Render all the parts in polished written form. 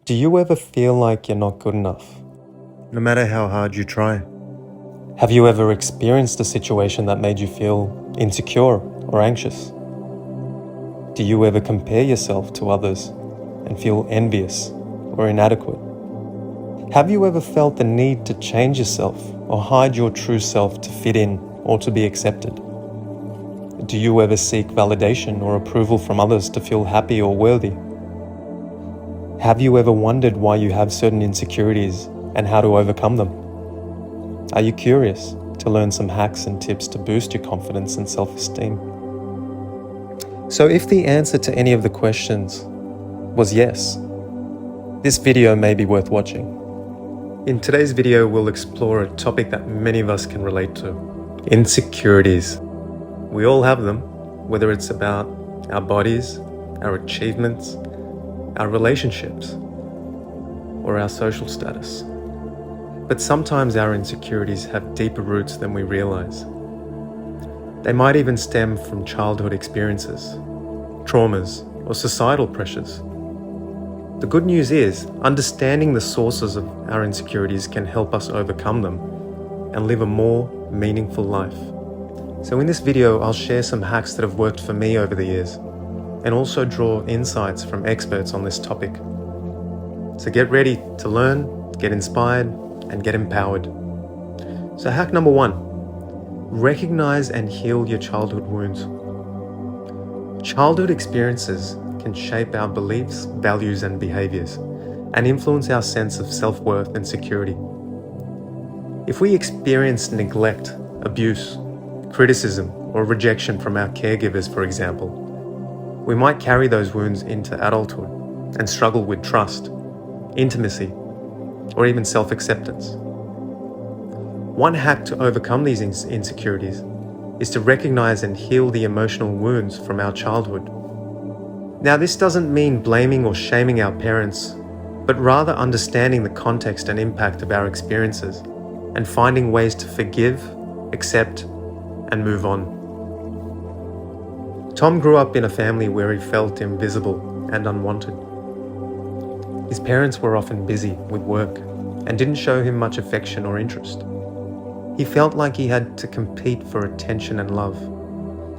Do you ever feel like you're not good enough, no matter how hard you try? Have you ever experienced a situation that made you feel insecure or anxious? Do you ever compare yourself to others and feel envious or inadequate? Have you ever felt the need to change yourself or hide your true self to fit in or to be accepted? Do you ever seek validation or approval from others to feel happy or worthy? Have you ever wondered why you have certain insecurities and how to overcome them? Are you curious to learn some hacks and tips to boost your confidence and self-esteem? So if the answer to any of the questions was yes, this video may be worth watching. In today's video, we'll explore a topic that many of us can relate to: insecurities. We all have them, whether it's about our bodies, our achievements, our relationships, or our social status. But sometimes our insecurities have deeper roots than we realize. They might even stem from childhood experiences, traumas, or societal pressures. The good news is, understanding the sources of our insecurities can help us overcome them and live a more meaningful life. So in this video, I'll share some hacks that have worked for me over the years, and also draw insights from experts on this topic. So get ready to learn, get inspired, and get empowered. So hack number 1, recognize and heal your childhood wounds. Childhood experiences can shape our beliefs, values, and behaviors, and influence our sense of self-worth and security. If we experience neglect, abuse, criticism, or rejection from our caregivers, for example, we might carry those wounds into adulthood and struggle with trust, intimacy, or even self-acceptance. One hack to overcome these insecurities is to recognize and heal the emotional wounds from our childhood. Now, this doesn't mean blaming or shaming our parents, but rather understanding the context and impact of our experiences and finding ways to forgive, accept, and move on. Tom grew up in a family where he felt invisible and unwanted. His parents were often busy with work and didn't show him much affection or interest. He felt like he had to compete for attention and love,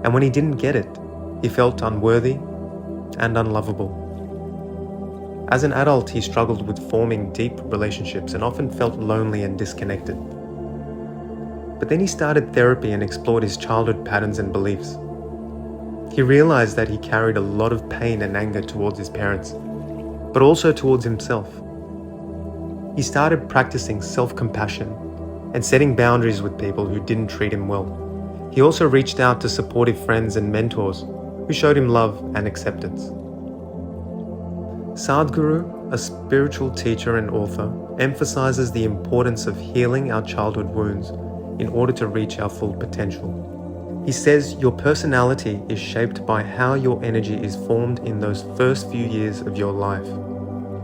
and when he didn't get it, he felt unworthy and unlovable. As an adult, he struggled with forming deep relationships and often felt lonely and disconnected. But then he started therapy and explored his childhood patterns and beliefs. He realized that he carried a lot of pain and anger towards his parents, but also towards himself. He started practicing self-compassion and setting boundaries with people who didn't treat him well. He also reached out to supportive friends and mentors who showed him love and acceptance. Sadhguru, a spiritual teacher and author, emphasizes the importance of healing our childhood wounds in order to reach our full potential. He says your personality is shaped by how your energy is formed in those first few years of your life.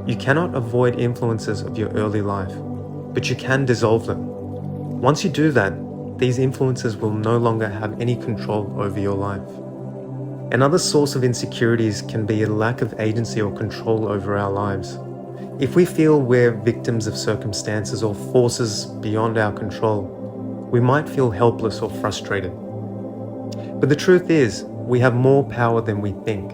You cannot avoid influences of your early life, but you can dissolve them. Once you do that, these influences will no longer have any control over your life. Another source of insecurities can be a lack of agency or control over our lives. If we feel we're victims of circumstances or forces beyond our control, we might feel helpless or frustrated. But the truth is, we have more power than we think.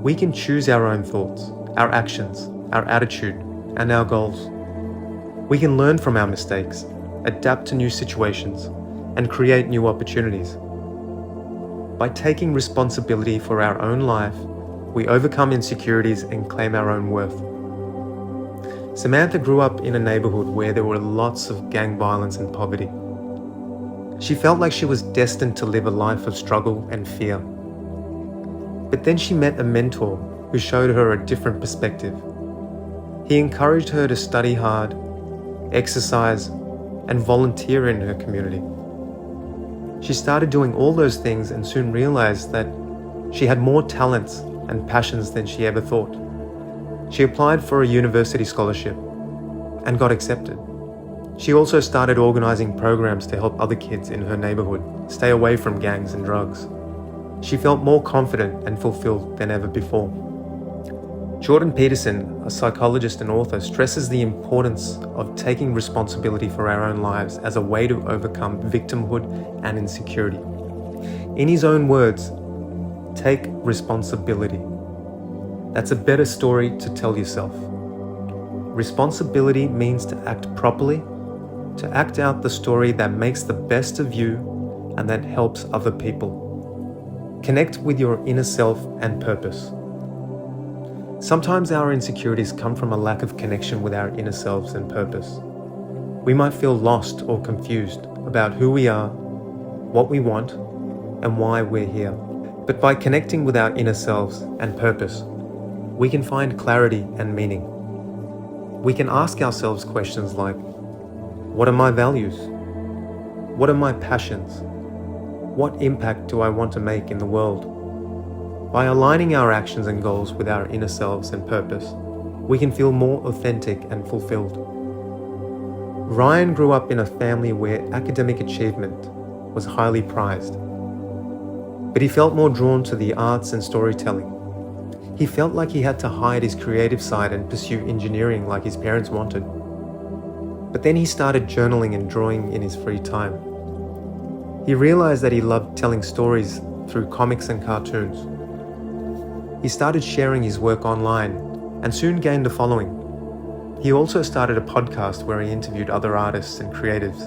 We can choose our own thoughts, our actions, our attitude, and our goals. We can learn from our mistakes, adapt to new situations, and create new opportunities. By taking responsibility for our own life, we overcome insecurities and claim our own worth. Samantha grew up in a neighborhood where there were lots of gang violence and poverty. She felt like she was destined to live a life of struggle and fear. But then she met a mentor who showed her a different perspective. He encouraged her to study hard, exercise, and volunteer in her community. She started doing all those things and soon realized that she had more talents and passions than she ever thought. She applied for a university scholarship and got accepted. She also started organizing programs to help other kids in her neighborhood stay away from gangs and drugs. She felt more confident and fulfilled than ever before. Jordan Peterson, a psychologist and author, stresses the importance of taking responsibility for our own lives as a way to overcome victimhood and insecurity. In his own words, take responsibility. That's a better story to tell yourself. Responsibility means to act properly, to act out the story that makes the best of you and that helps other people. Connect with your inner self and purpose. Sometimes our insecurities come from a lack of connection with our inner selves and purpose. We might feel lost or confused about who we are, what we want, and why we're here. But by connecting with our inner selves and purpose, we can find clarity and meaning. We can ask ourselves questions like, what are my values? What are my passions? What impact do I want to make in the world? By aligning our actions and goals with our inner selves and purpose, we can feel more authentic and fulfilled. Ryan grew up in a family where academic achievement was highly prized, but he felt more drawn to the arts and storytelling. He felt like he had to hide his creative side and pursue engineering like his parents wanted. But then he started journaling and drawing in his free time. He realized that he loved telling stories through comics and cartoons. He started sharing his work online and soon gained a following. He also started a podcast where he interviewed other artists and creatives.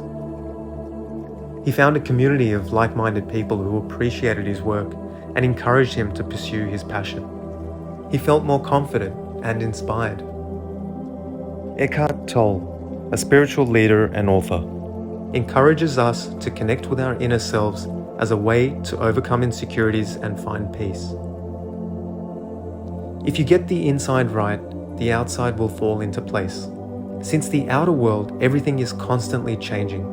He found a community of like-minded people who appreciated his work and encouraged him to pursue his passion. He felt more confident and inspired. Eckhart Tolle, a spiritual leader and author, encourages us to connect with our inner selves as a way to overcome insecurities and find peace. If you get the inside right, the outside will fall into place. Since the outer world, everything is constantly changing.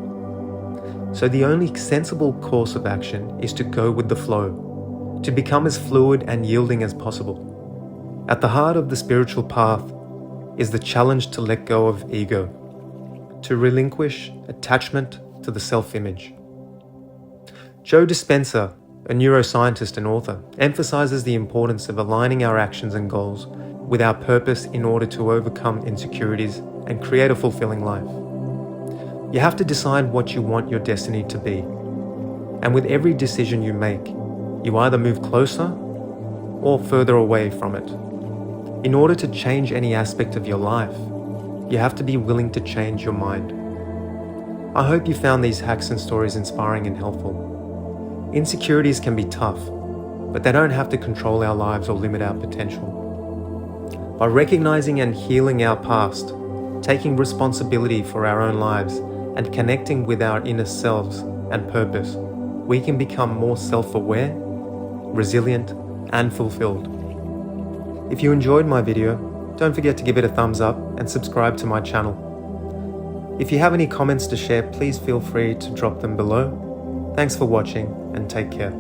So the only sensible course of action is to go with the flow, to become as fluid and yielding as possible. At the heart of the spiritual path is the challenge to let go of ego, to relinquish attachment to the self-image. Joe Dispenza, a neuroscientist and author, emphasizes the importance of aligning our actions and goals with our purpose in order to overcome insecurities and create a fulfilling life. You have to decide what you want your destiny to be. And with every decision you make, you either move closer or further away from it. In order to change any aspect of your life, you have to be willing to change your mind. I hope you found these hacks and stories inspiring and helpful. Insecurities can be tough, but they don't have to control our lives or limit our potential. By recognizing and healing our past, taking responsibility for our own lives, and connecting with our inner selves and purpose, we can become more self-aware, resilient, and fulfilled. If you enjoyed my video, don't forget to give it a thumbs up and subscribe to my channel. If you have any comments to share, please feel free to drop them below. Thanks for watching and take care.